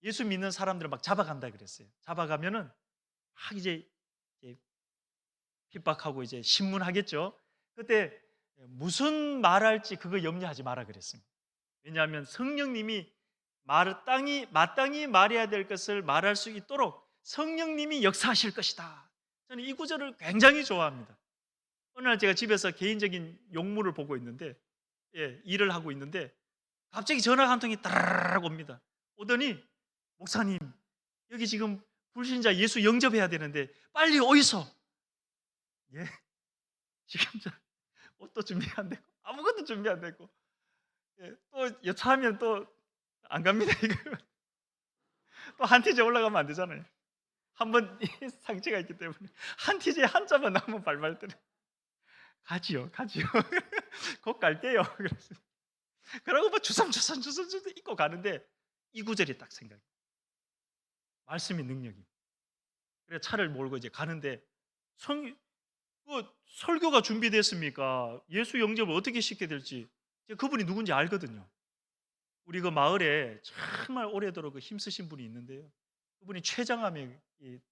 예수 믿는 사람들을 막 잡아간다 그랬어요. 잡아가면은 막 이제 핍박하고 이제 신문하겠죠. 그때 무슨 말할지 그거 염려하지 마라 그랬습니다. 왜냐하면 성령님이 마땅히 말해야 될 것을 말할 수 있도록 성령님이 역사하실 것이다. 저는 이 구절을 굉장히 좋아합니다. 어느 날 제가 집에서 개인적인 용물을 보고 있는데 일을 하고 있는데 갑자기 전화가 한 통이 따라락 옵니다. 오더니 목사님 여기 지금 불신자 예수 영접해야 되는데 빨리 오이소. 예, 지금 옷도 준비 안 되고 아무것도 준비 안 되고 또 여차하면 또 안 갑니다. 이거 또 한 티제 올라가면 안 되잖아요. 한번 상처가 있기 때문에 한 티제 한자만 나오면 발발 떨어. 가지요. 곧 갈게요. 그러고 뭐 주섬주섬 입고 가는데 이 구절이 딱 생각이. 말씀이 능력이. 그래 차를 몰고 이제 가는데 설교가 준비됐습니까? 예수 영접을 어떻게 시켜야 될지 제가 그분이 누군지 알거든요. 우리 그 마을에 정말 오래도록 힘쓰신 분이 있는데요. 그분이 췌장암이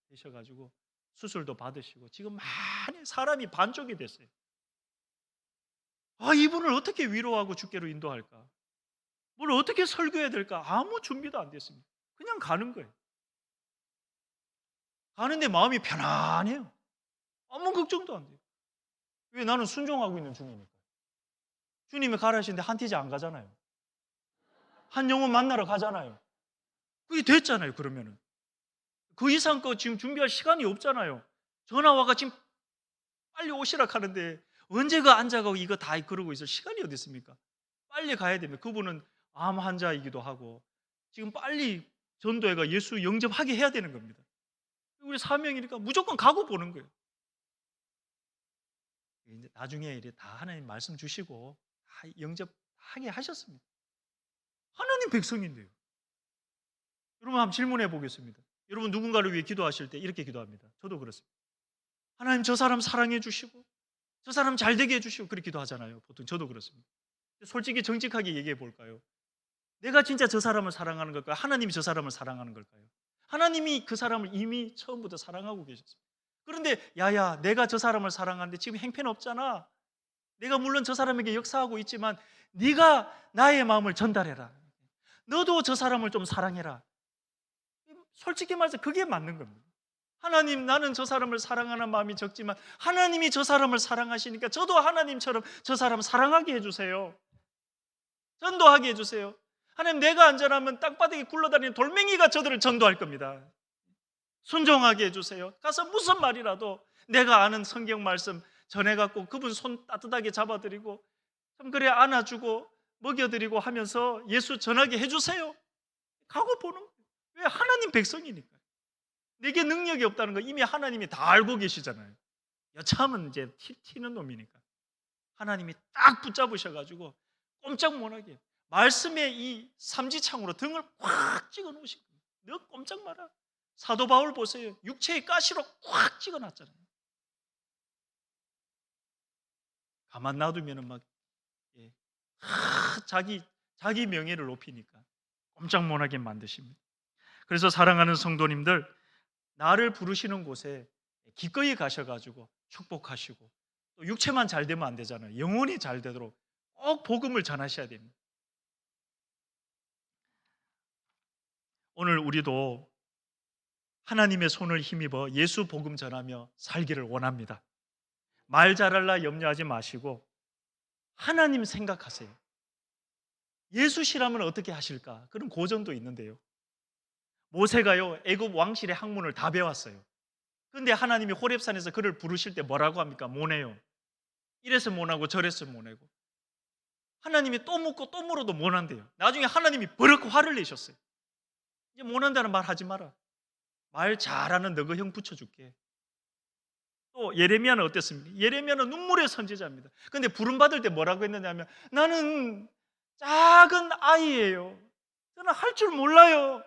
되셔가지고 수술도 받으시고 지금 많이 사람이 반쪽이 됐어요. 이분을 어떻게 위로하고 주께로 인도할까? 뭘 어떻게 설교해야 될까? 아무 준비도 안 됐습니다. 그냥 가는 거예요. 가는데 마음이 편안해요. 아무 걱정도 안 돼요. 왜? 나는 순종하고 있는 중이니까. 주님이 가라 하시는데 한 티제 안 가잖아요. 한 영혼 만나러 가잖아요. 그게 됐잖아요. 그러면은 그 이상 거 지금 준비할 시간이 없잖아요. 전화 와가 지금 빨리 오시라 하는데 언제 그 앉아가고 이거 다 그러고 있을 시간이 어디 있습니까? 빨리 가야 됩니다. 그분은 암 환자이기도 하고 지금 빨리 전도회가 예수 영접하게 해야 되는 겁니다. 우리 사명이니까 무조건 가고 보는 거예요. 이제 나중에 이제 다 하나님 말씀 주시고 다 영접하게 하셨습니다. 하나님 백성인데요. 여러분 한번 질문해 보겠습니다. 여러분 누군가를 위해 기도하실 때 이렇게 기도합니다. 저도 그렇습니다. 하나님 저 사람 사랑해 주시고 저 사람 잘 되게 해 주시고 그렇게 기도하잖아요. 보통 저도 그렇습니다. 솔직히 정직하게 얘기해 볼까요? 내가 진짜 저 사람을 사랑하는 걸까요? 하나님이 저 사람을 사랑하는 걸까요? 하나님이 그 사람을 이미 처음부터 사랑하고 계셨습니다. 그런데 야야 내가 저 사람을 사랑하는데 지금 행패는 없잖아. 내가 물론 저 사람에게 역사하고 있지만 네가 나의 마음을 전달해라. 너도 저 사람을 좀 사랑해라. 솔직히 말해서 그게 맞는 겁니다. 하나님 나는 저 사람을 사랑하는 마음이 적지만 하나님이 저 사람을 사랑하시니까 저도 하나님처럼 저 사람 사랑하게 해주세요. 전도하게 해주세요. 하나님 내가 안전하면 땅바닥에 굴러다니는 돌멩이가 저들을 전도할 겁니다. 순종하게 해주세요. 가서 무슨 말이라도 내가 아는 성경 말씀 전해갖고 그분 손 따뜻하게 잡아드리고 참 그래 안아주고 먹여드리고 하면서 예수 전하게 해주세요. 가고 보는 거예요. 왜? 하나님 백성이니까. 내게 능력이 없다는 거 이미 하나님이 다 알고 계시잖아요. 여참은 이제 튀는 놈이니까 하나님이 딱 붙잡으셔가지고 꼼짝 못하게 말씀의 이 삼지창으로 등을 꽉 찍어 놓으신 거예요. 너 꼼짝 마라. 사도 바울 보세요. 육체의 가시로 꽉 찍어 놨잖아요. 가만 놔두면은 막 예, 자기 명예를 높이니까 꼼짝 못하게 만드십니다. 그래서 사랑하는 성도님들 나를 부르시는 곳에 기꺼이 가셔가지고 축복하시고 또 육체만 잘 되면 안 되잖아요. 영혼이 잘 되도록 꼭 복음을 전하셔야 됩니다. 오늘 우리도 하나님의 손을 힘입어 예수 복음 전하며 살기를 원합니다. 말 잘할라 염려하지 마시고 하나님 생각하세요. 예수시라면 어떻게 하실까? 그런 고전도 있는데요. 모세가요 애굽 왕실의 학문을 다 배웠어요. 그런데 하나님이 호렙산에서 그를 부르실 때 뭐라고 합니까? 못해요. 이래서 못하고 저래서 못하고 하나님이 또 묻고 또 물어도 못한대요. 나중에 하나님이 버럭 화를 내셨어요. 이제 못한다는 말 하지 마라. 말 잘하는 너그 형 붙여줄게. 또 예레미야는 어땠습니까? 예레미야는 눈물의 선지자입니다. 그런데 부름받을 때 뭐라고 했느냐면 나는 작은 아이예요. 저는 할 줄 몰라요.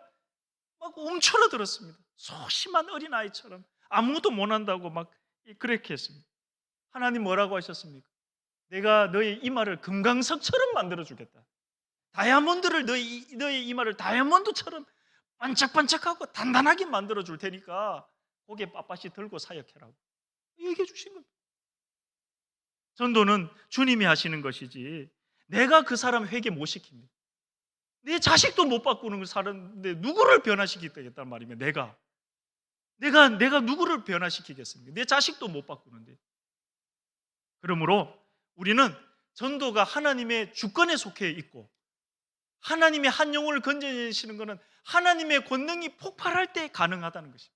막 움츠러들었습니다. 소심한 어린아이처럼 아무것도 못한다고 막 그렇게 했습니다. 하나님 뭐라고 하셨습니까? 내가 너의 이마를 금강석처럼 만들어주겠다. 다이아몬드를 너의 이마를 다이아몬드처럼 반짝반짝하고 단단하게 만들어줄 테니까 고개 빳빳이 들고 사역해라고 얘기해 주신 겁니다. 전도는 주님이 하시는 것이지 내가 그 사람 회개 못 시킵니다. 내 자식도 못 바꾸는 걸 사는데 누구를 변화시키겠다는 말이면 내가 누구를 변화시키겠습니까? 내 자식도 못 바꾸는데. 그러므로 우리는 전도가 하나님의 주권에 속해 있고 하나님의 한 영혼을 건져내시는 것은 하나님의 권능이 폭발할 때 가능하다는 것입니다.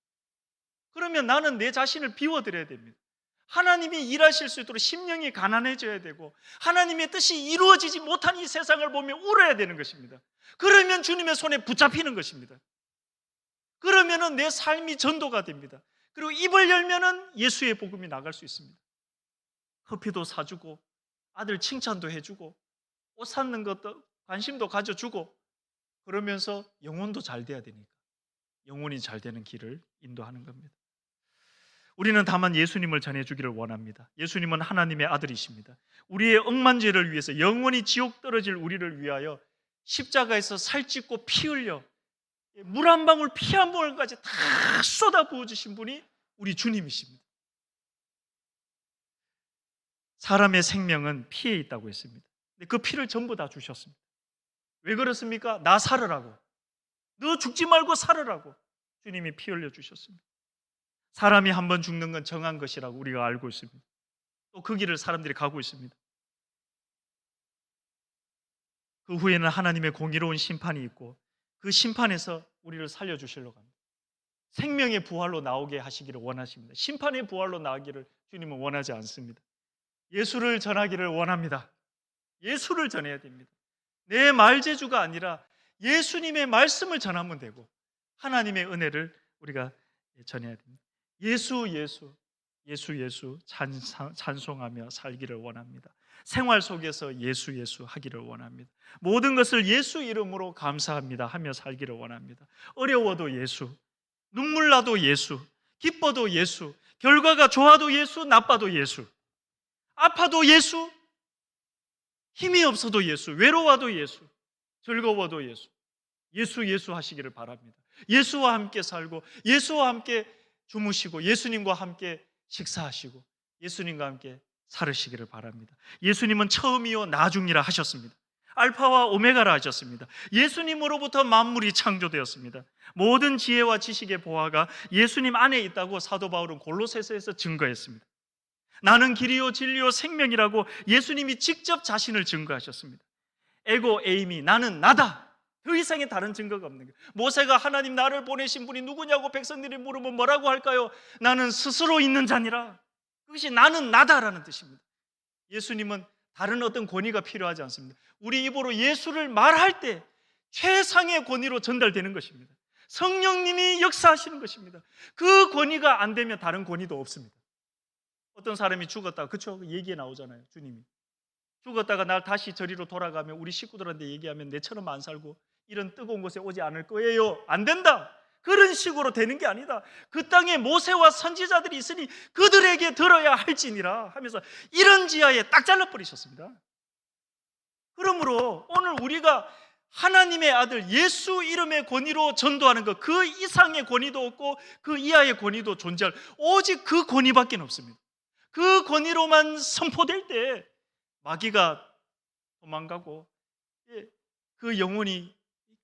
그러면 나는 내 자신을 비워드려야 됩니다. 하나님이 일하실 수 있도록 심령이 가난해져야 되고 하나님의 뜻이 이루어지지 못한 이 세상을 보며 울어야 되는 것입니다. 그러면 주님의 손에 붙잡히는 것입니다. 그러면 내 삶이 전도가 됩니다. 그리고 입을 열면 예수의 복음이 나갈 수 있습니다. 커피도 사주고 아들 칭찬도 해주고 옷 사는 것도 관심도 가져주고 그러면서 영혼도 잘 돼야 되니까 영혼이 잘 되는 길을 인도하는 겁니다. 우리는 다만 예수님을 전해주기를 원합니다. 예수님은 하나님의 아들이십니다. 우리의 억만 죄를 위해서 영원히 지옥 떨어질 우리를 위하여 십자가에서 살찢고 피 흘려 물 한 방울 피 한 방울까지 다 쏟아 부어주신 분이 우리 주님이십니다. 사람의 생명은 피에 있다고 했습니다. 그 피를 전부 다 주셨습니다. 왜 그렇습니까? 나 살으라고. 너 죽지 말고 살으라고 주님이 피 흘려 주셨습니다. 사람이 한 번 죽는 건 정한 것이라고 우리가 알고 있습니다. 또 그 길을 사람들이 가고 있습니다. 그 후에는 하나님의 공의로운 심판이 있고 그 심판에서 우리를 살려주시려고 합니다. 생명의 부활로 나오게 하시기를 원하십니다. 심판의 부활로 나오기를 주님은 원하지 않습니다. 예수를 전하기를 원합니다. 예수를 전해야 됩니다. 내 말재주가 아니라 예수님의 말씀을 전하면 되고 하나님의 은혜를 우리가 전해야 됩니다. 예수 찬송하며 살기를 원합니다. 생활 속에서 예수 하기를 원합니다. 모든 것을 예수 이름으로 감사합니다 하며 살기를 원합니다. 어려워도 예수, 눈물 나도 예수, 기뻐도 예수, 결과가 좋아도 예수, 나빠도 예수, 아파도 예수, 힘이 없어도 예수, 외로워도 예수, 즐거워도 예수 하시기를 바랍니다. 예수와 함께 살고 예수와 함께 주무시고 예수님과 함께 식사하시고 예수님과 함께 살으시기를 바랍니다. 예수님은 처음이요 나중이라 하셨습니다. 알파와 오메가라 하셨습니다. 예수님으로부터 만물이 창조되었습니다. 모든 지혜와 지식의 보화가 예수님 안에 있다고 사도 바울은 골로새서에서 증거했습니다. 나는 길이요 진리요 생명이라고 예수님이 직접 자신을 증거하셨습니다. 에고 에이미, 나는 나다. 더 이상의 다른 증거가 없는 거예요. 모세가 하나님 나를 보내신 분이 누구냐고 백성들이 물으면 뭐라고 할까요? 나는 스스로 있는 자니라. 그것이 나는 나다라는 뜻입니다. 예수님은 다른 어떤 권위가 필요하지 않습니다. 우리 입으로 예수를 말할 때 최상의 권위로 전달되는 것입니다. 성령님이 역사하시는 것입니다. 그 권위가 안 되면 다른 권위도 없습니다. 어떤 사람이 죽었다, 그렇죠? 얘기에 나오잖아요. 주님이 죽었다가 날 다시 저리로 돌아가면 우리 식구들한테 얘기하면 내처럼 안 살고 이런 뜨거운 곳에 오지 않을 거예요. 안 된다. 그런 식으로 되는 게 아니다. 그 땅에 모세와 선지자들이 있으니 그들에게 들어야 할지니라 하면서 이런 지하에 딱 잘라버리셨습니다. 그러므로 오늘 우리가 하나님의 아들 예수 이름의 권위로 전도하는 것, 그 이상의 권위도 없고 그 이하의 권위도 존재할 오직 그 권위밖에 없습니다. 그 권위로만 선포될 때 마귀가 도망가고 그 영혼이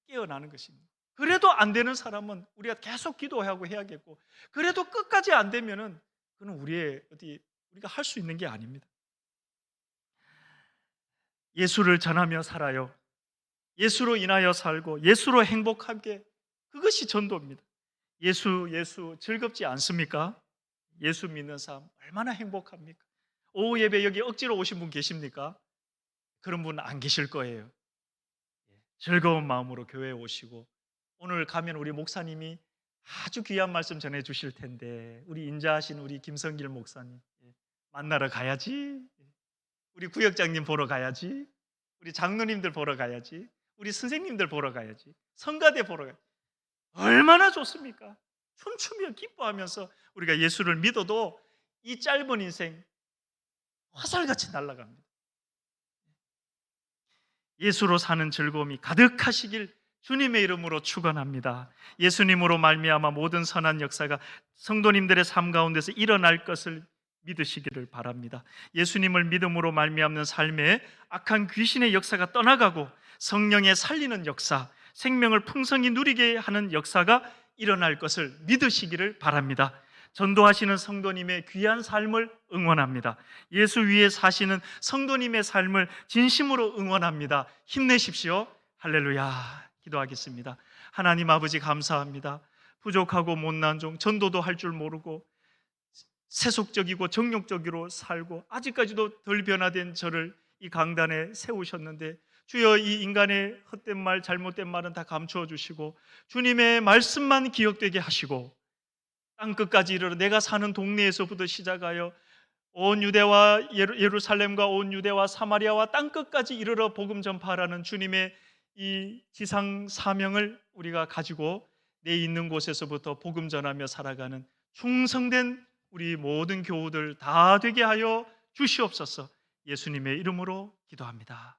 깨어나는 것입니다. 그래도 안 되는 사람은 우리가 계속 기도하고 해야겠고, 그래도 끝까지 안 되면은 그건 우리가 할 수 있는 게 아닙니다. 예수를 전하며 살아요. 예수로 인하여 살고 예수로 행복하게, 그것이 전도입니다. 예수 즐겁지 않습니까? 예수 믿는 삶 얼마나 행복합니까? 오후 예배 여기 억지로 오신 분 계십니까? 그런 분 안 계실 거예요. 즐거운 마음으로 교회에 오시고 오늘 가면 우리 목사님이 아주 귀한 말씀 전해 주실 텐데 우리 인자하신 우리 김성길 목사님 만나러 가야지. 우리 구역장님 보러 가야지. 우리 장로님들 보러 가야지. 우리 선생님들 보러 가야지. 성가대 보러 가야지. 얼마나 좋습니까? 춤추며 기뻐하면서 우리가 예수를 믿어도 이 짧은 인생 화살같이 날아갑니다. 예수로 사는 즐거움이 가득하시길 주님의 이름으로 축원합니다. 예수님으로 말미암아 모든 선한 역사가 성도님들의 삶 가운데서 일어날 것을 믿으시기를 바랍니다. 예수님을 믿음으로 말미암는 삶에 악한 귀신의 역사가 떠나가고 성령의 살리는 역사, 생명을 풍성히 누리게 하는 역사가 일어날 것을 믿으시기를 바랍니다. 전도하시는 성도님의 귀한 삶을 응원합니다. 예수 위에 사시는 성도님의 삶을 진심으로 응원합니다. 힘내십시오. 할렐루야. 기도하겠습니다. 하나님 아버지 감사합니다. 부족하고 못난 종, 전도도 할 줄 모르고 세속적이고 정욕적으로 살고 아직까지도 덜 변화된 저를 이 강단에 세우셨는데 주여, 이 인간의 헛된 말, 잘못된 말은 다 감추어 주시고 주님의 말씀만 기억되게 하시고 땅끝까지 이르러 내가 사는 동네에서부터 시작하여 온 유대와 예루살렘과 온 유대와 사마리아와 땅끝까지 이르러 복음 전파하라는 주님의 이 지상 사명을 우리가 가지고 내 있는 곳에서부터 복음 전하며 살아가는 충성된 우리 모든 교우들 다 되게 하여 주시옵소서. 예수님의 이름으로 기도합니다.